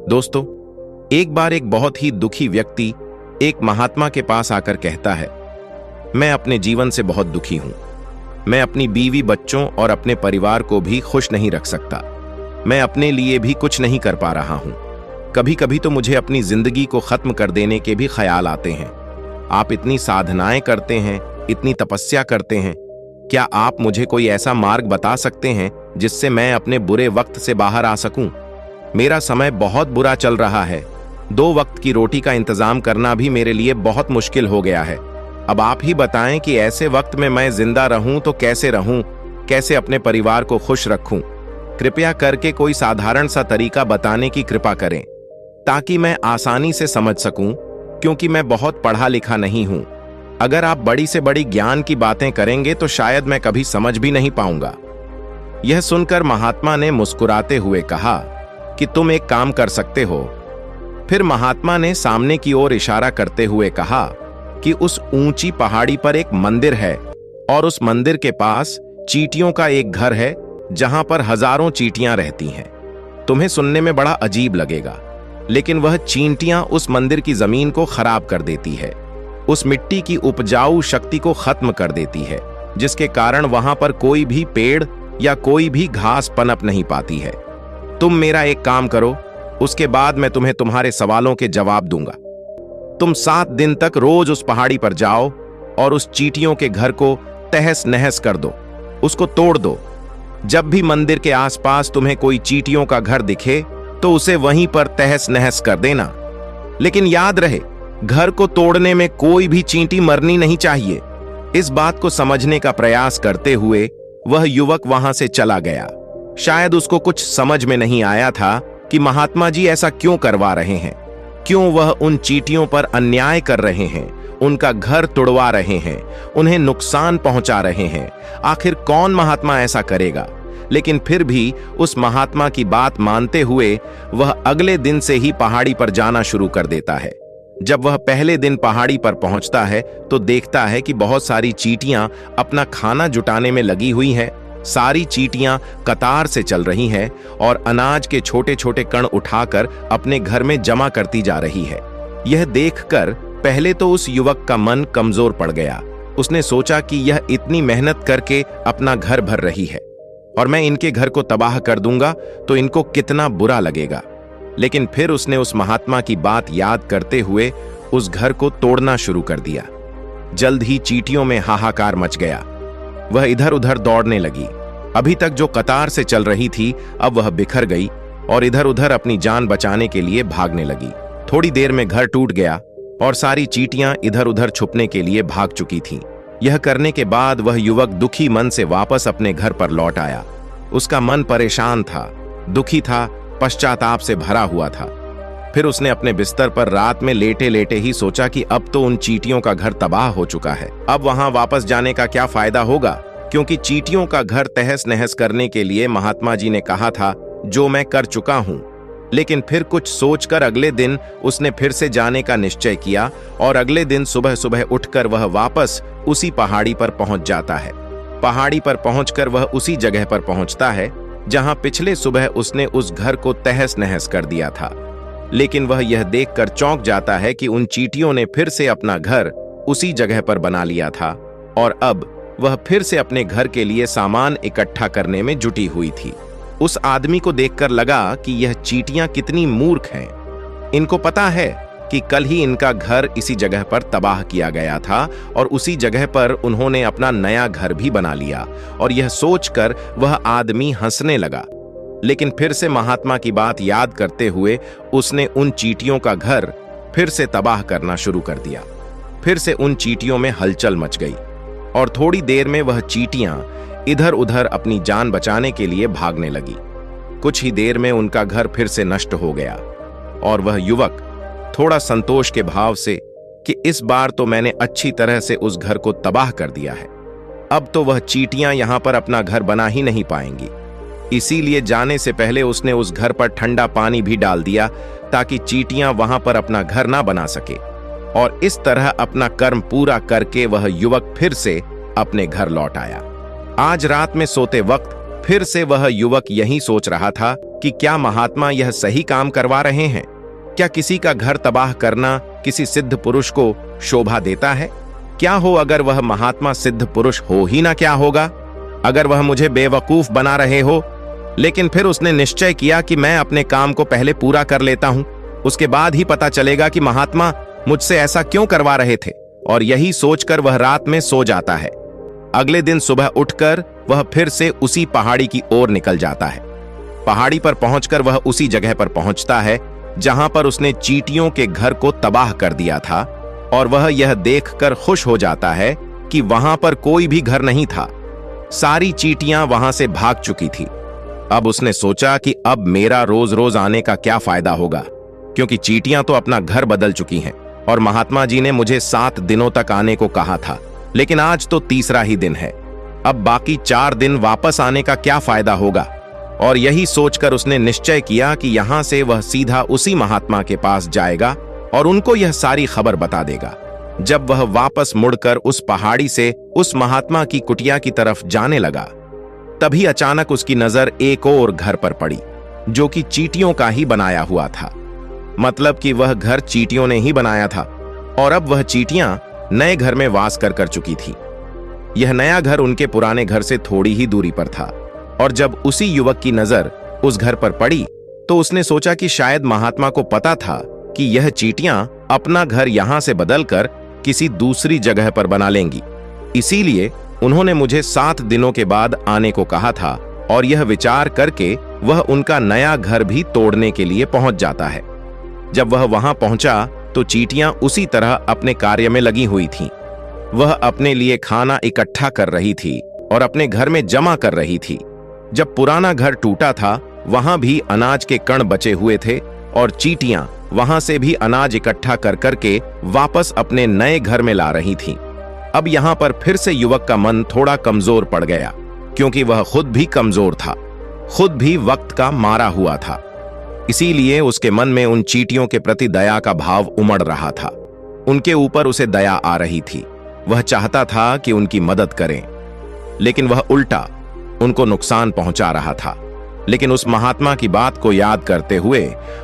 दोस्तों, एक बार एक बहुत ही दुखी व्यक्ति एक महात्मा के पास आकर कहता है, मैं अपने जीवन से बहुत दुखी हूं। मैं अपनी बीवी, बच्चों और अपने परिवार को भी खुश नहीं रख सकता। मैं अपने लिए भी कुछ नहीं कर पा रहा हूं। कभी कभी तो मुझे अपनी जिंदगी को खत्म कर देने के भी ख्याल आते हैं। आप इतनी साधनाएं करते हैं, इतनी तपस्या करते हैं, क्या आप मुझे कोई ऐसा मार्ग बता सकते हैं जिससे मैं अपने बुरे वक्त से बाहर आ सकूं? मेरा समय बहुत बुरा चल रहा है। 2 वक्त की रोटी का इंतजाम करना भी मेरे लिए बहुत मुश्किल हो गया है। अब आप ही बताएं कि ऐसे वक्त में मैं जिंदा रहूं तो कैसे रहूं, कैसे अपने परिवार को खुश रखूं? कृपया करके कोई साधारण सा तरीका बताने की कृपा करें ताकि मैं आसानी से समझ सकूं, क्योंकि मैं बहुत पढ़ा लिखा नहीं हूं। अगर आप बड़ी से बड़ी ज्ञान की बातें करेंगे तो शायद मैं कभी समझ भी नहीं पाऊंगा। यह सुनकर महात्मा ने मुस्कुराते हुए कहा कि तुम एक काम कर सकते हो। फिर महात्मा ने सामने की ओर इशारा करते हुए कहा कि उस ऊंची पहाड़ी पर एक मंदिर है और उस मंदिर के पास चींटियों का एक घर है जहां पर हजारों चींटियां रहती हैं। तुम्हें सुनने में बड़ा अजीब लगेगा, लेकिन वह चींटियां उस मंदिर की जमीन को खराब कर देती है, उस मिट्टी की उपजाऊ शक्ति को खत्म कर देती है, जिसके कारण वहां पर कोई भी पेड़ या कोई भी घास पनप नहीं पाती है। तुम मेरा एक काम करो, उसके बाद मैं तुम्हें तुम्हारे सवालों के जवाब दूंगा। तुम 7 दिन तक रोज उस पहाड़ी पर जाओ और उस चींटियों के घर को तहस नहस कर दो, उसको तोड़ दो। जब भी मंदिर के आसपास तुम्हें कोई चींटियों का घर दिखे तो उसे वहीं पर तहस नहस कर देना। लेकिन याद रहे, घर को तोड़ने में कोई भी चींटी मरनी नहीं चाहिए। इस बात को समझने का प्रयास करते हुए वह युवक वहां से चला गया। शायद उसको कुछ समझ में नहीं आया था कि महात्मा जी ऐसा क्यों करवा रहे हैं, क्यों वह उन चींटियों पर अन्याय कर रहे हैं, उनका घर तोड़वा रहे हैं, उन्हें नुकसान पहुंचा रहे हैं। आखिर कौन महात्मा ऐसा करेगा? लेकिन फिर भी उस महात्मा की बात मानते हुए वह अगले दिन से ही पहाड़ी पर जाना शुरू कर देता है। जब वह पहले दिन पहाड़ी पर पहुंचता है तो देखता है कि बहुत सारी चींटियां अपना खाना जुटाने में लगी हुई हैं। सारी चींटियां कतार से चल रही हैं और अनाज के छोटे छोटे कण उठाकर अपने घर में जमा करती जा रही है। यह देखकर पहले तो उस युवक का मन कमजोर पड़ गया। उसने सोचा कि यह इतनी मेहनत करके अपना घर भर रही है और मैं इनके घर को तबाह कर दूंगा तो इनको कितना बुरा लगेगा। लेकिन फिर उसने उस महात्मा की बात याद करते हुए उस घर को तोड़ना शुरू कर दिया। जल्द ही चींटियों में हाहाकार मच गया। वह इधर उधर दौड़ने लगी। अभी तक जो कतार से चल रही थी अब वह बिखर गई और इधर उधर अपनी जान बचाने के लिए भागने लगी। थोड़ी देर में घर टूट गया और सारी चींटियां इधर उधर छुपने के लिए भाग चुकी थीं। यह करने के बाद वह युवक दुखी मन से वापस अपने घर पर लौट आया। उसका मन परेशान था, दुखी था, पश्चाताप से भरा हुआ था। फिर उसने अपने बिस्तर पर रात में लेटे लेटे ही सोचा कि अब तो उन चींटियों का घर तबाह हो चुका है। अब वहां वापस जाने का क्या फायदा होगा, क्योंकि चींटियों का घर तहस नहस करने के लिए महात्मा जी ने कहा था, जो मैं कर चुका हूं। लेकिन फिर कुछ सोचकर अगले दिन उसने फिर से जाने का निश्चय किया और अगले दिन सुबह सुबह उठकर वह वापस उसी पहाड़ी पर पहुंच जाता है। पहाड़ी पर पहुंचकर वह उसी जगह पर पहुंचता है जहां पिछले सुबह उसने उस घर को तहस नहस कर दिया था। लेकिन वह यह देखकर चौंक जाता है कि उन चींटियों ने फिर से अपना घर उसी जगह पर बना लिया था और अब वह फिर से अपने घर के लिए सामान इकट्ठा करने में जुटी हुई थी। उस आदमी को देखकर लगा कि यह चींटियां कितनी मूर्ख हैं। इनको पता है कि कल ही इनका घर इसी जगह पर तबाह किया गया था और उसी जगह पर उन्होंने अपना नया घर भी बना लिया। और यह सोचकर वह आदमी हंसने लगा। लेकिन फिर से महात्मा की बात याद करते हुए उसने उन चींटियों का घर फिर से तबाह करना शुरू कर दिया। फिर से उन चींटियों में हलचल मच गई और थोड़ी देर में वह चींटियां इधर उधर अपनी जान बचाने के लिए भागने लगी। कुछ ही देर में उनका घर फिर से नष्ट हो गया और वह युवक थोड़ा संतोष के भाव से कि इस बार तो मैंने अच्छी तरह से उस घर को तबाह कर दिया है, अब तो वह चींटियां यहां पर अपना घर बना ही नहीं पाएंगी। इसीलिए जाने से पहले उसने उस घर पर ठंडा पानी भी डाल दिया ताकि चींटियां वहां पर अपना घर ना बना सके। और इस तरह अपना कर्म पूरा करके वह युवक फिर से अपने घर लौट आया। आज रात में सोते वक्त फिर से वह युवक यही सोच रहा था कि क्या महात्मा यह सही काम करवा रहे हैं? क्या किसी का घर तबाह करना किसी सिद्ध पुरुष को शोभा देता है? क्या हो अगर वह महात्मा सिद्ध पुरुष हो ही ना, क्या होगा अगर वह मुझे बेवकूफ बना रहे हो? लेकिन फिर उसने निश्चय किया कि मैं अपने काम को पहले पूरा कर लेता हूं, उसके बाद ही पता चलेगा कि महात्मा मुझसे ऐसा क्यों करवा रहे थे। और यही सोचकर वह रात में सो जाता है। अगले दिन सुबह उठकर वह फिर से उसी पहाड़ी की ओर निकल जाता है। पहाड़ी पर पहुंचकर वह उसी जगह पर पहुंचता है जहां पर उसने चींटियों के घर को तबाह कर दिया था, और वह यह देखकर खुश हो जाता है कि वहां पर कोई भी घर नहीं था। सारी चींटियां वहां से भाग चुकी थी। अब उसने सोचा कि अब मेरा रोज रोज आने का क्या फायदा होगा, क्योंकि चींटियां तो अपना घर बदल चुकी हैं और महात्मा जी ने मुझे 7 दिनों तक आने को कहा था, लेकिन आज तो तीसरा ही दिन है। अब बाकी 4 दिन वापस आने का क्या फायदा होगा? और यही सोचकर उसने निश्चय किया कि यहां से वह सीधा उसी महात्मा के पास जाएगा और उनको यह सारी खबर बता देगा। जब वह वापस मुड़कर उस पहाड़ी से उस महात्मा की कुटिया की तरफ जाने लगा, तभी अचानक उसकी नजर एक और घर पर पड़ी, जो कि चींटियों का ही बनाया हुआ था। मतलब कि वह घर चींटियों ने ही बनाया था और अब वह चींटियां नए घर में वास कर चुकी थी। यह नया घर उनके पुराने घर से थोड़ी ही दूरी पर था, और जब उसी युवक की नजर उस घर पर पड़ी तो उसने सोचा कि शायद महात्मा को पता था कि यह चींटियां अपना घर यहां से बदलकर किसी दूसरी जगह पर बना लेंगी, इसीलिए उन्होंने मुझे 7 दिनों के बाद आने को कहा था। और यह विचार करके वह उनका नया घर भी तोड़ने के लिए पहुंच जाता है। जब वह वहां पहुंचा तो चींटियां उसी तरह अपने कार्य में लगी हुई थीं। वह अपने लिए खाना इकट्ठा कर रही थी और अपने घर में जमा कर रही थी। जब पुराना घर टूटा था, वहां भी अनाज के कण बचे हुए थे और चींटियां वहां से भी अनाज इकट्ठा कर करके वापस अपने नए घर में ला रही थीं। अब यहां पर फिर से युवक का मन थोड़ा कमजोर पड़ गया, क्योंकि वह खुद भी कमजोर था, खुद भी वक्त का मारा हुआ था। इसीलिए उसके मन में उन चींटियों के प्रति दया का भाव उमड़ रहा था। उनके ऊपर उसे दया आ रही थी। वह चाहता था कि उनकी मदद करें, लेकिन वह उल्टा उनको नुकसान पहुंचा रहा था। लेकिन उस महात्मा की बात को याद करते हुए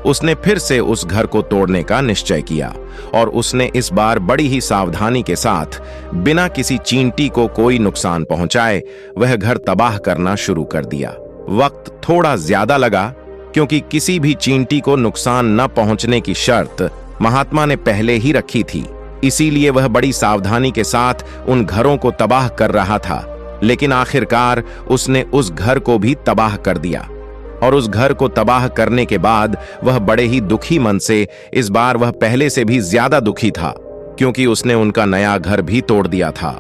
उसने फिर से उस घर को तोड़ने का निश्चय किया, और उसने इस बार बड़ी ही सावधानी के साथ बिना किसी चींटी को कोई नुकसान पहुंचाए वह घर तबाह करना शुरू कर दिया। वक्त थोड़ा ज्यादा लगा, क्योंकि किसी भी चींटी को नुकसान न पहुंचने की शर्त महात्मा ने पहले ही रखी थी। इसीलिए वह बड़ी सावधानी के साथ उन घरों को तबाह कर रहा था। लेकिन आखिरकार उसने उस घर को भी तबाह कर दिया, और उस घर को तबाह करने के बाद वह बड़े ही दुखी मन से, इस बार वह पहले से भी ज्यादा दुखी था, क्योंकि उसने उनका नया घर भी तोड़ दिया था।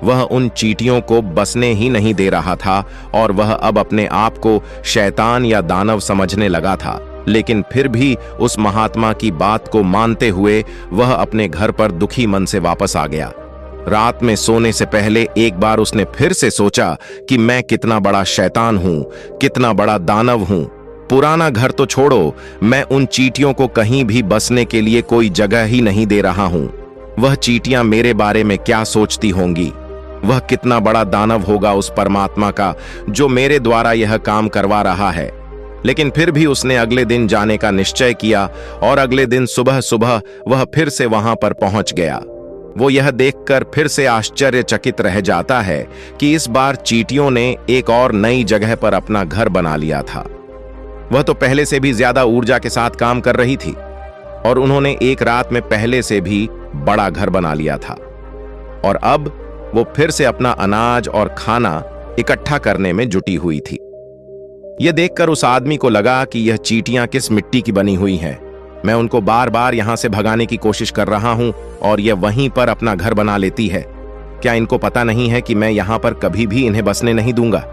वह उन चींटियों को बसने ही नहीं दे रहा था, और वह अब अपने आप को शैतान या दानव समझने लगा था। लेकिन फिर भी उस महात्मा की बात को मानते हुए वह अपने घर पर दुखी मन से वापस आ गया। रात में सोने से पहले एक बार उसने फिर से सोचा कि मैं कितना बड़ा शैतान हूं, कितना बड़ा दानव हूं। पुराना घर तो छोड़ो, मैं उन चींटियों को कहीं भी बसने के लिए कोई जगह ही नहीं दे रहा हूं। वह चींटियां मेरे बारे में क्या सोचती होंगी? वह कितना बड़ा दानव होगा उस परमात्मा का जो मेरे द्वारा यह काम करवा रहा है। लेकिन फिर भी उसने अगले दिन जाने का निश्चय किया, और अगले दिन सुबह सुबह वह फिर से वहां पर पहुंच गया। वो यह देखकर फिर से आश्चर्यचकित रह जाता है कि इस बार चींटियों ने एक और नई जगह पर अपना घर बना लिया था। वह तो पहले से भी ज्यादा ऊर्जा के साथ काम कर रही थी, और उन्होंने एक रात में पहले से भी बड़ा घर बना लिया था। और अब वो फिर से अपना अनाज और खाना इकट्ठा करने में जुटी हुई थी। यह देखकर उस आदमी को लगा कि यह चींटियां किस मिट्टी की बनी हुई हैं। मैं उनको बार बार यहां से भगाने की कोशिश कर रहा हूं, और यह वहीं पर अपना घर बना लेती है। क्या इनको पता नहीं है कि मैं यहां पर कभी भी इन्हें बसने नहीं दूंगा?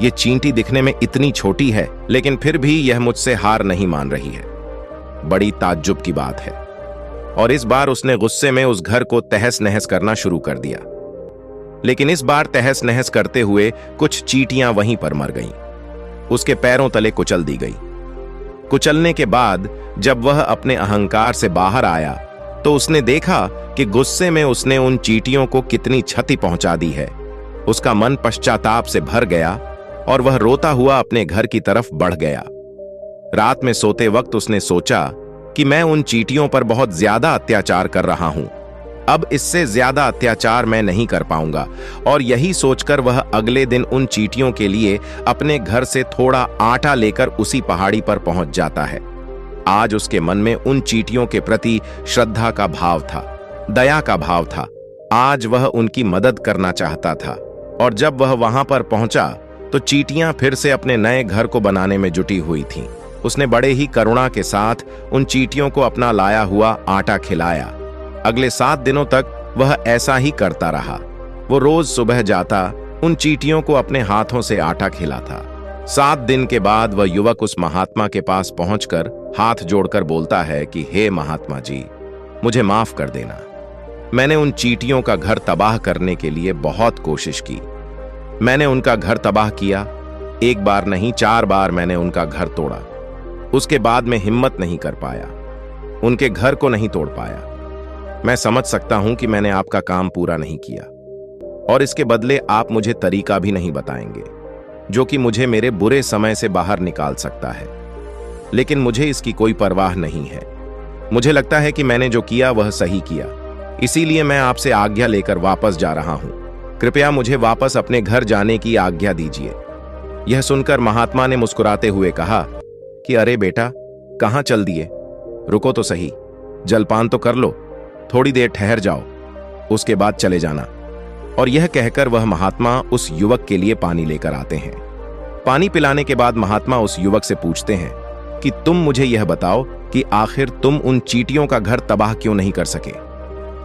ये चींटी दिखने में इतनी छोटी है, लेकिन फिर भी यह मुझसे हार नहीं मान रही है। बड़ी ताज्जुब की बात है। और इस बार उसने गुस्से में उस घर को तहस नहस करना शुरू कर दिया। लेकिन इस बार तहस नहस करते हुए कुछ चींटियां वहीं पर मर गईं। उसके पैरों तले कुचल दी गई। कुचलने के बाद जब वह अपने अहंकार से बाहर आया तो उसने देखा कि गुस्से में उसने उन चींटियों को कितनी क्षति पहुंचा दी है। उसका मन पश्चाताप से भर गया और वह रोता हुआ अपने घर की तरफ बढ़ गया। रात में सोते वक्त उसने सोचा कि मैं उन चींटियों पर बहुत ज्यादा अत्याचार कर रहा हूं, अब इससे ज्यादा अत्याचार मैं नहीं कर पाऊंगा। और यही सोचकर वह अगले दिन उन चींटियों के लिए अपने घर से थोड़ा आटा लेकर उसी पहाड़ी पर पहुंच जाता है। आज उसके मन में उन चींटियों के प्रति श्रद्धा का भाव था, दया का भाव था। आज वह उनकी मदद करना चाहता था। और जब वह वहां पर पहुंचा तो चींटियां फिर से अपने नए घर को बनाने में जुटी हुई थीं। उसने बड़े ही करुणा के साथ उन चींटियों को अपना लाया हुआ आटा खिलाया। अगले 7 दिनों तक वह ऐसा ही करता रहा। वो रोज सुबह जाता, उन चींटियों को अपने हाथों से आटा खिलाता। 7 दिन के बाद वह युवक उस महात्मा के पास पहुंचकर हाथ जोड़कर बोलता है कि हे महात्मा जी, मुझे माफ कर देना। मैंने उन चींटियों का घर तबाह करने के लिए बहुत कोशिश की। मैंने उनका घर तबाह किया, 1 बार नहीं 4 बार मैंने उनका घर तोड़ा। उसके बाद मैं हिम्मत नहीं कर पाया, उनके घर को नहीं तोड़ पाया। मैं समझ सकता हूं कि मैंने आपका काम पूरा नहीं किया और इसके बदले आप मुझे तरीका भी नहीं बताएंगे जो कि मुझे मेरे बुरे समय से बाहर निकाल सकता है। लेकिन मुझे इसकी कोई परवाह नहीं है। मुझे लगता है कि मैंने जो किया वह सही किया, इसीलिए मैं आपसे आज्ञा लेकर वापस जा रहा हूं। कृपया मुझे वापस अपने घर जाने की आज्ञा दीजिए। यह सुनकर महात्मा ने मुस्कुराते हुए कहा कि अरे बेटा, कहां चल दिए? रुको तो सही, जलपान तो कर लो, थोड़ी देर ठहर जाओ, उसके बाद चले जाना। और यह कहकर वह महात्मा उस युवक के लिए पानी लेकर आते हैं। पानी पिलाने के बाद महात्मा उस युवक से पूछते हैं कि तुम मुझे यह बताओ कि आखिर तुम उन चींटियों का घर तबाह क्यों नहीं कर सके?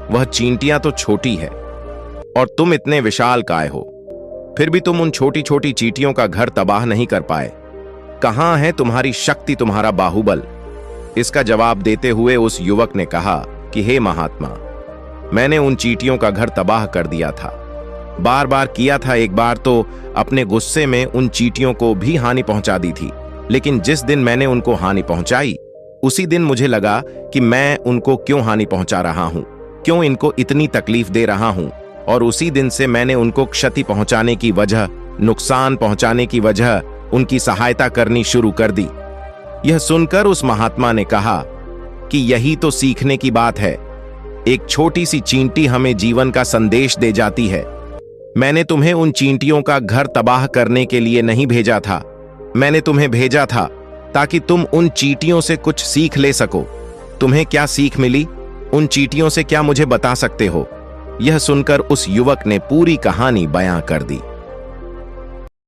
वह चींटियां तो छोटी है और तुम इतने विशालकाय हो, फिर भी तुम उन छोटी छोटी चींटियों का घर तबाह नहीं कर पाए। कहां है तुम्हारी शक्ति, तुम्हारा बाहुबल? इसका जवाब देते हुए उस युवक ने कहा कि हे महात्मा, मैंने उन चींटियों का घर तबाह कर दिया था, बार बार किया था। एक बार तो अपने गुस्से में उन चींटियों को भी हानि पहुंचा दी थी, लेकिन जिस दिन मैंने उनको हानि पहुंचाई उसी दिन मुझे लगा कि मैं उनको क्यों हानि पहुंचा रहा हूं, क्यों इनको इतनी तकलीफ दे रहा हूं। और उसी दिन से मैंने उनको क्षति पहुंचाने की वजह, नुकसान पहुंचाने की वजह उनकी सहायता करनी शुरू कर दी। यह सुनकर उस महात्मा ने कहा कि यही तो सीखने की बात है। एक छोटी सी चींटी हमें जीवन का संदेश दे जाती है। मैंने तुम्हें उन चींटियों का घर तबाह करने के लिए नहीं भेजा था, मैंने तुम्हें भेजा था ताकि तुम उन चींटियों से कुछ सीख ले सको। तुम्हें क्या सीख मिली? उन चींटियों से क्या मुझे बता सकते हो? यह सुनकर उस युवक ने पूरी कहानी बयां कर दी।